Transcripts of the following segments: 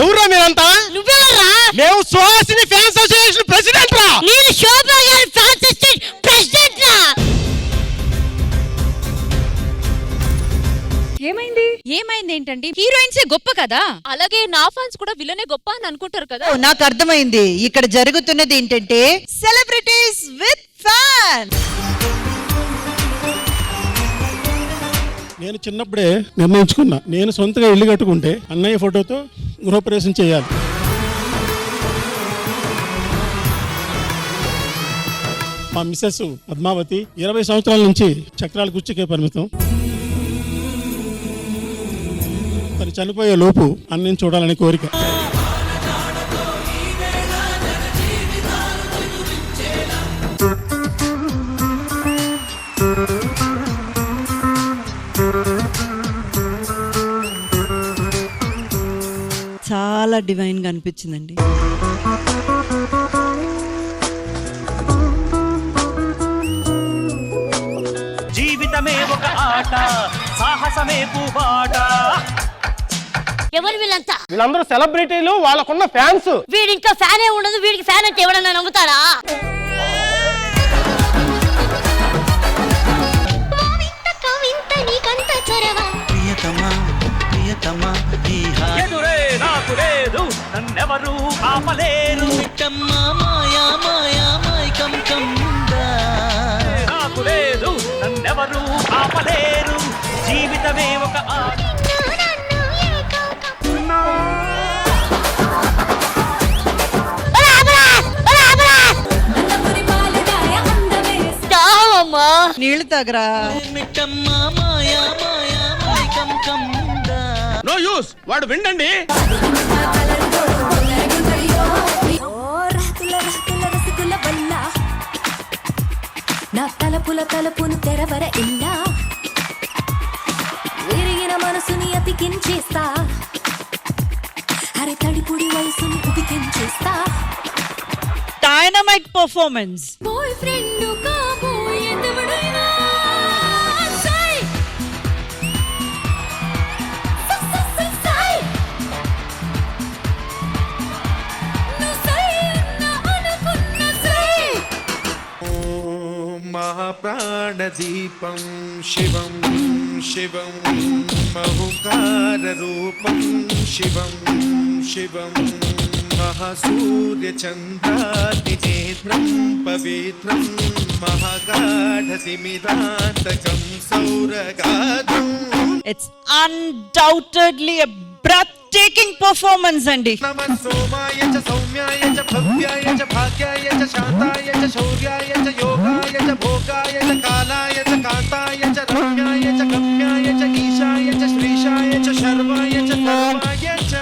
ఎవరా మీరంతా? నువ్వెవర్రా? మేము సుహాసిని ఫ్యాన్స్ అసోసియేషన్ ప్రెసిడెంట్ రా. నేను శోభా గారి ఫ్యాన్స్ అసోసియేషన్ ప్రెసిడెంట్ రా. ఏమైంది ఏంటండి? హీరోయిన్సే గొప్ప కదా, అలాగే నా ఫ్యాన్స్ కూడా విలనే గొప్ప అని అనుకుంటారు కదా. నాకు అర్థమైంది. ఇక్కడ జరుగుతున్నది ఏంటంటే సెలబ్రిటీస్ విత్ ఫ్యాన్స్. నేను చిన్నప్పుడే నిర్ణయించుకున్నా, నేను సొంతగా ఇల్లు కట్టుకుంటే అన్నయ్య ఫోటోతో గృహప్రవేశం చేయాలి. మా మిస్సెస్ పద్మావతి 20 సంవత్సరాల నుంచి చక్రాల కుర్చీకే పరిమితం. తను చనిపోయే లోపు అన్నయ్యని చూడాలనే కోరిక. చాలా డివైన్ గా అనిపించిందండి. జీవితమే ఒక ఆట, సాహసమే పూబాట. ఎవరు వీళ్ళంతా? వీళ్ళందరూ సెలబ్రిటీలు, వాళ్ళకున్న ఫ్యాన్స్. వీడి ఇంకా ఫ్యానే ఉండదు, వీడికి ఫ్యాన్ అంటే ఎవడన్నా నమ్ముతారా? ఎదురే నాకు లేదు, నన్నెవరు ఆపలేరు. నాకు లేదు, నన్నెవరు ఆపలేరు. జీవితమే ఒక ఆట. నీళ్లు తాగరా. నో యూస్, వాడు విండండి. నా తలపును తెరవర ఇల్లా, విరిగిన మనసుని అతికించేస్తా, అరే తడిపుడి వయసుని ఉపికించేస్తా. Dynamite performance. బాయ్ ఫ్రెండ్ కాబోయేదెవడైనా సై సై ను సై నా అనుకున్న సై. మహాప్రాణదీపం శివం శివం మహుకారరూపం శివం శివం మహాసూర్యచంద్రాదినేత్రం పవిత్రం మహాగాఢతిమిరాంతకం సౌరగాధం. It's undoubtedly a breathtaking performance అండి. నమః సోమాయ చ సౌమ్యాయ చ భవ్యాయ చ భాగ్యాయ చ శాంతాయ చ శౌర్యాయ చ యోగాయ చ భోగాయ చ కాలాయ చ కాంతాయ చ రమ్యాయ చ గమ్యాయ చ ఈశాయ చ శ్రీశాయ చ శర్వాయ చ సర్వాయ చ.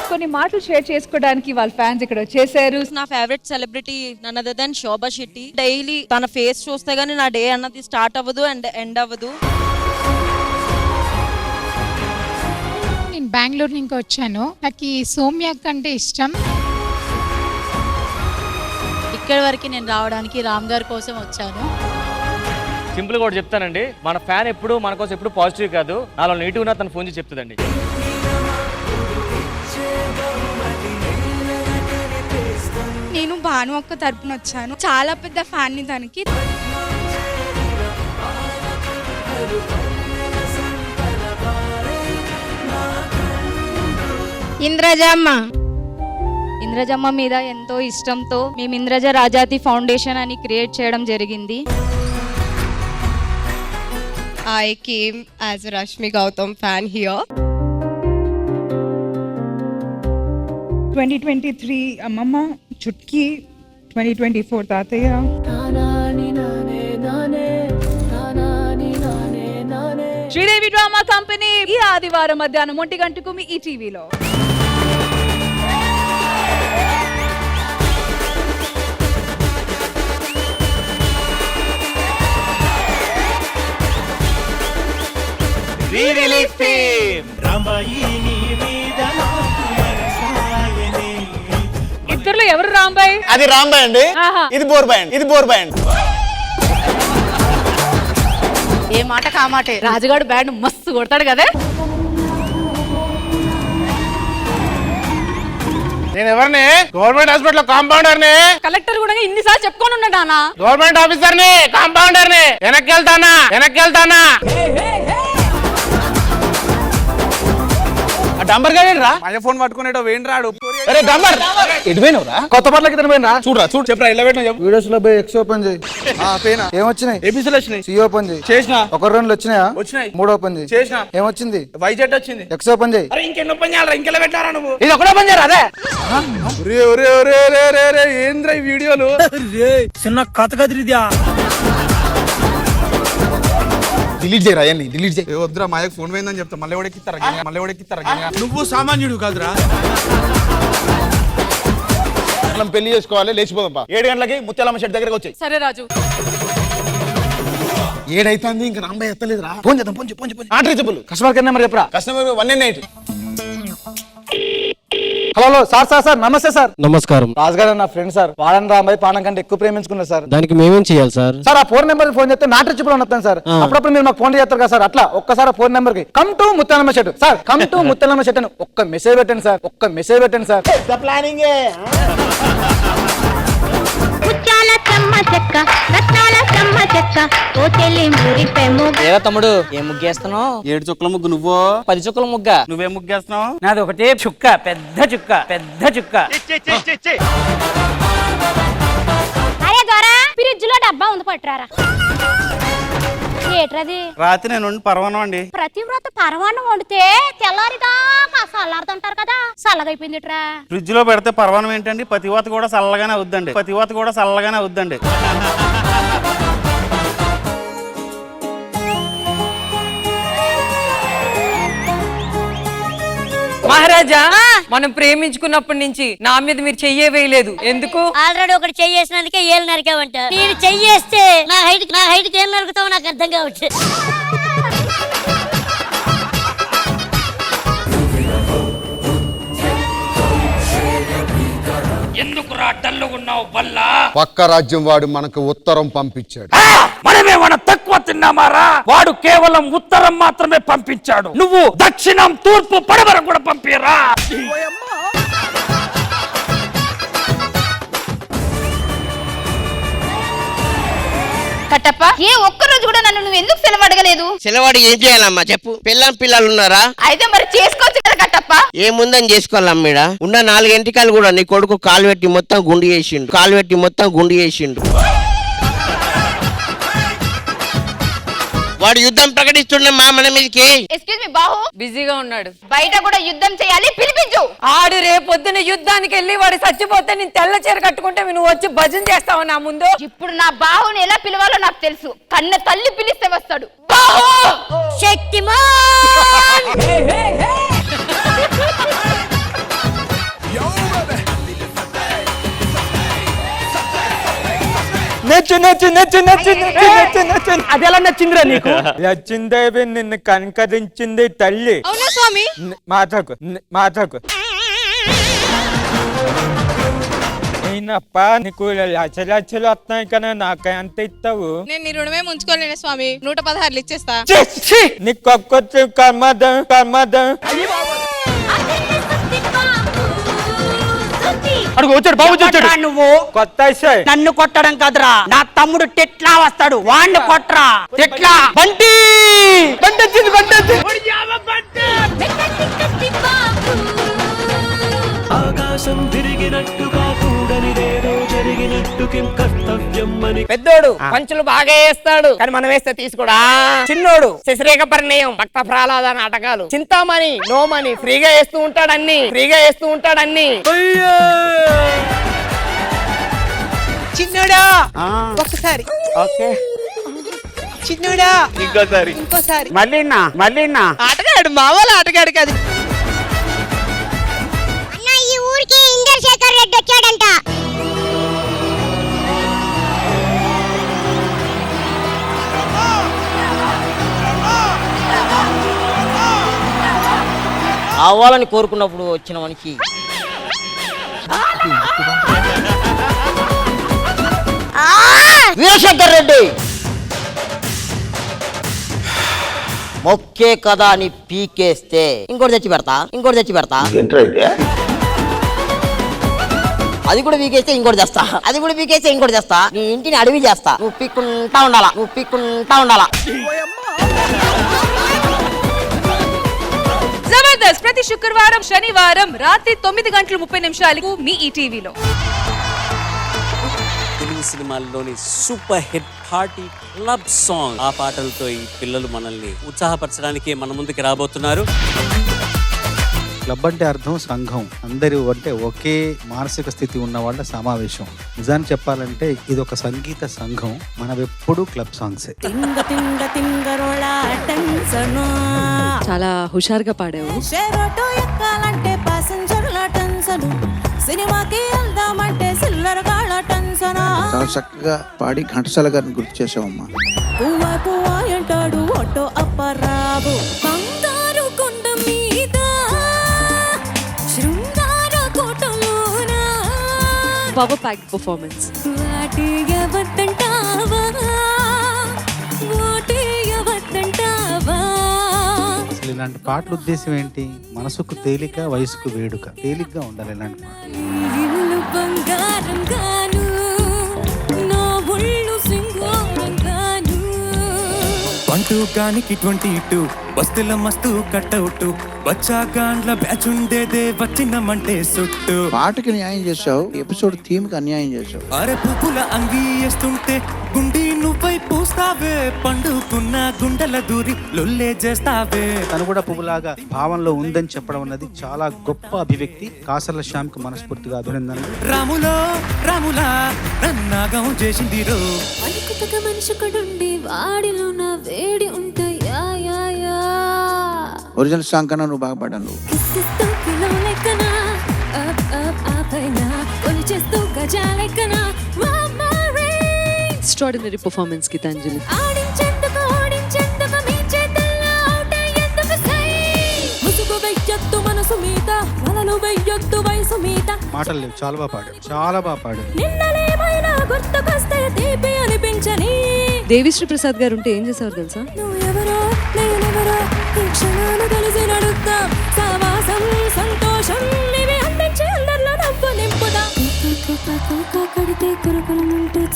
కొన్ని మాటలు షేర్ చేసుకోవడానికి వాళ్ళ ఫ్యాన్స్ ఇక్కడ వచ్చేసారు. నా favourite celebrity none other than Shobha Shetty. Daily తన ఫేస్ చూస్తే గానీ నా డే అన్నది స్టార్ట్ అవ్వదు అండ్ ఎండ్ అవ్వదు. నేను బెంగళూరు నుంచి వచ్చాను. నాకు ఈ సౌమ్య కంటే ఇష్టం. ఇక్కడి వరకు నేను రావడానికి రామ్ గారి కోసం వచ్చాను. సింపుల్ కూడా చెప్తానండి, మన ఫ్యాన్ ఎప్పుడు మన కోసం ఎప్పుడు పాజిటివ్ కాదు, నాలో నెగిటివ్ నా తను ఫోన్ చేసి చెప్తుందండి. నేను భాను అక్క తరపున వచ్చాను. చాలా పెద్ద ఫ్యాన్ ని తనకి. ఇంద్రజమ్మ మీద ఎంతో ఇష్టంతో మేము ఇంద్రజ రాజాతి ఫౌండేషన్ అని క్రియేట్ చేయడం జరిగింది. I came as a Rashmi Gautam fan here. 2023 అమ్మమ్మ చుట్కీ, 2024 తాతయ్య. శ్రీదేవి డ్రామా కంపెనీ ఈ ఆదివారం మధ్యాహ్నం 1 గంటకు మీ ఈటీవీలో. ఇద్దరులో ఎవరు రాంబాయ్? అది రాంబాయ్ అండి, ఇది బోర్బాయ్ అండి, ఇది బోర్బాయ్ అండి. ఏ మాట కామాటే, రాజుగాడు బ్యాండ్ మస్తు కొడతాడు కదా. నేను ఎవరిని? గవర్నమెంట్ హాస్పిటల్ కాంపౌండర్ ని. కలెక్టర్ కూడా ఇన్నిసార్లు చెప్పుకొని ఉన్నాడు అన్న. గవర్నమెంట్ ఆఫీసర్ ని, కాంపౌండర్ ని. వెనక్కి వెళ్తానా డంబర్ గాడేరా माझ्या फोन పట్టుకునేటో వేణ్ రాడు. అరే డంబర్ ఎటు పోయినవురా? కొత్త పట్లకి తిన పోయినరా? చూడరా చూడు చెప్పరా ఇలా పెట్టినా చెప్పు. వీడియోస్ లో పోయి ఎక్స్ ఓపెన్ చేయి. పేనా ఏమొచ్చినాయి? ఏబీసీలు వచ్చినాయి. సి ఓపెన్ చేయి. చేసినా. ఒక రెండు వచ్చినాయా? వచ్చినాయి. మూడు ఓపెన్ చేయి. చేసినా. ఏమొచ్చింది? వైజెట్ వచ్చింది. ఎక్స్ ఓపెన్ చేయి. అరే ఇంకెన్ని ఓపెన్ చేయాలరా? ఇంకెలా పెట్టారా నువ్వు? ఇది ఒకటే ఓపెన్ చేయరా? అదే ఒరే ఒరే ఒరే ఒరే ఒరే ఒరే ఏంద్రా ఈ వీడియోలు? చిన్న కథ కదిరిద్యా. డిలీట్ చేయరా అయ్యని డిలీట్ చేయి. వద్దురా మాయకు ఫోన్ పోయిందని చెప్తా. మళ్ళీ ఎవడెక్కిస్తారా? నువ్వు సామాన్యుడు కాదురా. మనం పెళ్లి చేసుకోవాలి, లేచిపోదాం. 7 గంటలకి ముత్యాలమ్మ షెడ్ దగ్గరకు వచ్చాయి. సరే రాజు. 7 అవుతుంది ఇంకా రాంబాయ్ ఎత్తలేదురా. ఫోన్ చేద్దాం. Phone order customer care number చెప్పరా? కస్టమర్ 198. హలో సార్ నమస్తే సార్. నమస్కారం. రాజుగారు నా ఫ్రెండ్ సార్. వాడని రాంబాయి పానం కంటే ఎక్కువ ప్రేమించుకున్నారు సార్. దానికి మేమేం చేయాలి సార్? సార్ ఆ ఫోన్ నెంబర్ ఫోన్ చేస్తే నాట్ రీచబుల్ అని వస్తాను సార్. అప్పుడప్పుడు మీరు మాకు ఫోన్ చేస్తారు కదా సార్. అట్లా ఒక్కసారి ఫోన్ నెంబర్ కి come to Muthyalamma shed sir, come to Muthyalamma shed అని ఒక్క మెసేజ్ పెట్టండి సార్. ప్లానింగ్ ముత్యాల చెమ్మ చెక్క రత్నాల చెమ్మ చెక్క ఓ చెల్లి మురిపెము. ఏరా తమ్ముడు ఏం ముగ్గేస్తున్నావు? 7 చుక్కల ముగ్గు నువ్వు, 10 చుక్కల ముగ్గ. నువ్వేం ముగ్గేస్తున్నావు? నాది ఒకటే చుక్క, పెద్ద చుక్క. అరే దొరా ఫ్రిడ్జ్ లో డబ్బా ఉంది పట్టురారా. ఏట్రది? రాత్రి నేను పర్వాణం అండి. ప్రతివ్రత పరవాన్నం వండితే తెల్లారిదాకా చల్లారుతుంటారు కదా, చల్లగైపోయిందిట్రా. ఫ్రిడ్జ్ లో పెడితే పర్వాణం ఏంటండి? పతివాత కూడా చల్లగానే అవుద్దండి. మహారాజా, మనం ప్రేమించుకున్నప్పటి నుంచి నా మీద మీరు చెయ్యే వేయలేదు. ఎందుకు? ఆల్రెడీ ఒకటి చెయ్యేసినందుకే ఏళ్ళు నరికావంట. నేను చెయ్యేస్తే నా హైట్ ఏం నరుకుతావు నాకు అర్థం కావచ్చు. ఎందుకురా డల్లుగున్నావు బల్లా? పక్క రాజ్యం వాడు మనకు ఉత్తరం పంపించాడు. మనమేమన్నా తక్కువ తిన్నామారా? వాడు కేవలం ఉత్తరం మాత్రమే పంపించాడు. నువ్వు దక్షిణం, తూర్పు, పడమర కూడా పంపిరా. కట్టప్ప, ఏ ఒక్కరోజు కూడా నన్ను నువ్వు ఎందుకు సెలవు అడగలేదు? సెలవాడి ఏం చేయాలమ్మా చెప్పు? పిల్లలు ఉన్నారా? అయితే మరి చేసుకోవచ్చు కదా కట్టప్ప. ఏముందని చేసుకోవాలమ్మీడ? ఉన్న 4 ఎంటికలు కూడా నీ కొడుకు కాలు పెట్టి మొత్తం గుండు చేసిండు. వాడు యుద్ధం ప్రకటిస్తున్నా మన మీదకి. ఎక్స్క్యూజ్ మీ బాహు, బిజీగా ఉన్నాడు. బయట కూడా యుద్ధం చేయాలి, పిలిపించు. ఆడు రేపొద్దున యుద్ధానికి వెళ్ళి వాడు చచ్చిపోతే నేను తెల్ల చీర కట్టుకుంటే నువ్వు వచ్చి భజన చేస్తావు నా ముందు. ఇప్పుడు నా బాహుని ఎలా పిలవాలో నాకు తెలుసు. కన్న తల్లి పిలిస్తే వస్తాడు. బాహు! శక్తిమాన్ అదెలా నచ్చిందిరా నీకు? నచ్చిందేవి నిన్ను కనకరించింది తల్లి. అవునా స్వామి? మాటకు అయినప్ప నీకు లక్షలు వస్తున్నాయి కదా, నాకు ఎంత ఇస్తావు? నేను నీ రుణమే ముంచుకోలేను స్వామి. 116 ఇచ్చేస్తా. నీకు ఒక్కొచ్చి కర్మదం అడుగు వచ్చాడు బాబు వచ్చాడు. నువ్వు కొత్త నన్ను కొట్టడం కాదురా, నా తమ్ముడు టెట్లా వస్తాడు, వాణ్ణి కొట్టరా. టెట్లా బంటి ఆకాశం తిరిగినట్టుగా కూడనిదేదో జరిగినట్టు కర్తవ్యం అని. పెద్దోడు పంచులు బాగా వేస్తాడు, కానీ మనం వేస్తే తీసుకోడా. చిన్నోడు శశిరేఖ పరిణయం, భక్త ప్రహ్లాద నాటకాలు, చింతామణి నోమని ఫ్రీగా వేస్తూ ఉంటాడన్ని. చిన్నోడా ఒకసారి, ఓకే చిన్నోడా ఇంకోసారి. మళ్ళీ ఆటగాడు, మామూలు ఆటగాడు కాదు. అన్న ఈ ఊరికి ఇంద్రశేఖర్ రెడ్డి వచ్చాడంట. అవ్వాలని కోరుకున్నప్పుడు వచ్చిన మనిషి. వీరశంకర్ రెడ్డి మొక్కే కదా అని పీకేస్తే ఇంకోటి తెచ్చి పెడతా. అది కూడా పీకేస్తే ఇంకోటి చేస్తా, అది కూడా పీకేస్తే ఇంకోటి చేస్తా, నీ ఇంటిని అడవి చేస్తా, నువ్వు పీక్కుంటా ఉండాలా, నువ్వు పీక్కుంటా ఉండాలా. జబర్దస్త్ ప్రతి శుక్రవారం శనివారం రాత్రి 9:30 మీ ఈటీవీలో. తెలుగు సినిమాల్లోని super hit party club song, ఆ పాటలతో ఈ పిల్లలు మనల్ని ఉత్సాహపరచడానికి మన ముందుకు రాబోతున్నారు. క్లబ్ అంటే అర్థం సంఘం, అందరూ అంటే ఒకే మానసిక స్థితి ఉన్న వాళ్ళ సమావేశం. నిజాన్ని చెప్పాలంటే ఇది ఒక సంగీత సంఘం. మనం ఎప్పుడు క్లబ్ సాంగ్సే. చాలా హుషారుగా పాడావు. చాలా చక్కగా పాడి ఘంటసాల గారిని గుర్తు చేసావమ్మా. Power pack performance. అసలు ఇలాంటి పాటల ఉద్దేశం ఏంటి? మనసుకు తేలిక, వయసుకు వేడుక. తేలిగ్గా ఉండాలి ఇలాంటి పంటూ కానికి 22 బస్తుల మస్తు కట్అవుట్ బచ్చా గాండ్ల బ్యాచ్ ఉండేదే వచ్చినమంటే సుట్టు. పాటకి న్యాయం చేసావు, ఎపిసోడ్ థీమ్ కి అన్యాయం చేసావు. అరే పువ్వుల అంగీ వేస్తుంటే గుండి నువ్వై పూస్తావే, పండుకున్న గుండెల దూరి లొల్లే చేస్తావే. తను కూడా పువ్వులాగా భావంలో ఉందని చెప్పడం అన్నది చాలా గొప్ప అభివ్యక్తి. కాసర్ల శ్యామ్ కు మనస్ఫూర్తిగా అభినందనలు. రాములా నన్నాగం చేసింది రో. మనిషికుడుండి వాడిలో నా వేడి ఉంటాయా. ఒరిజినల్ సాంగ్ కన్నా నువ్వు బాగా పాడాను. Extraordinary performance Geetanjali. మాటలు లేవు, చాలా బాగా పాడాడు, చాలా బాగా పాడాడు. దేవిశ్రీ ప్రసాద్ గారు ఉంటే ఏం చేసేవారు తెలుసా?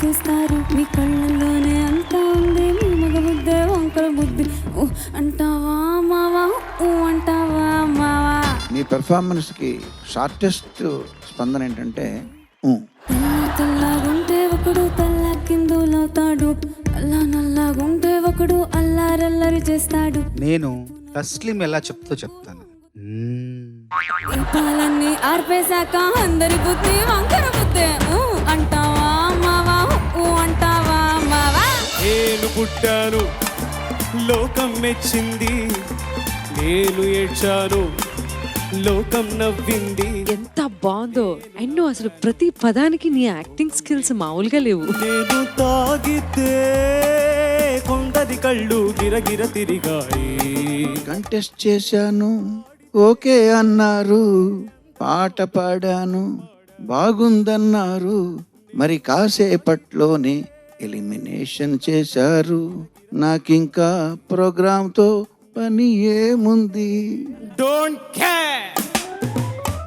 చేస్తారు మీ కళ్ళల్లోనే అంతా ఉంది, మీ మగ బుద్ధే వంకర బుద్ధి అంటావా మావా, అంటావా మావా. నీ పెర్ఫార్మెన్స్ కి షార్టెస్ట్ స్పందన ఏంటంటే తెల్లగుంటే ఒకడు తెల్ల కిందులవుతాడు, అల్లా నల్లగుంటే ఒకడు అల్లారల్లరి చేస్తాడు. నేను తస్లిం ఎలా చెప్తాను. పాలన్నీ ఆర్పేశాక అందరి బుద్ధి వంకర బుద్ధే అంటావా మావా, అంటావా మావా. నేను పుట్టాను లోకం మెచ్చింది, నేను ఏడ్చాను లోకం నవ్వింది. ఎంత బాగుందో. అండ్ నువ్వు అసలు ప్రతి పదానికి నీ యాక్టింగ్ స్కిల్స్ మామూలుగా లేవు. నేను తాగితే కొండది కళ్ళు గిరగిర తిరిగాయి. కంటెస్ట్ చేశాను, ఓకే అన్నారు, పాట పాడాను, బాగుందన్నారు, మరి కాసేపట్లోనే ఎలిమినేషన్ చేశారు. నాకింకా ప్రోగ్రాంతో పని ఏముంది? Don't care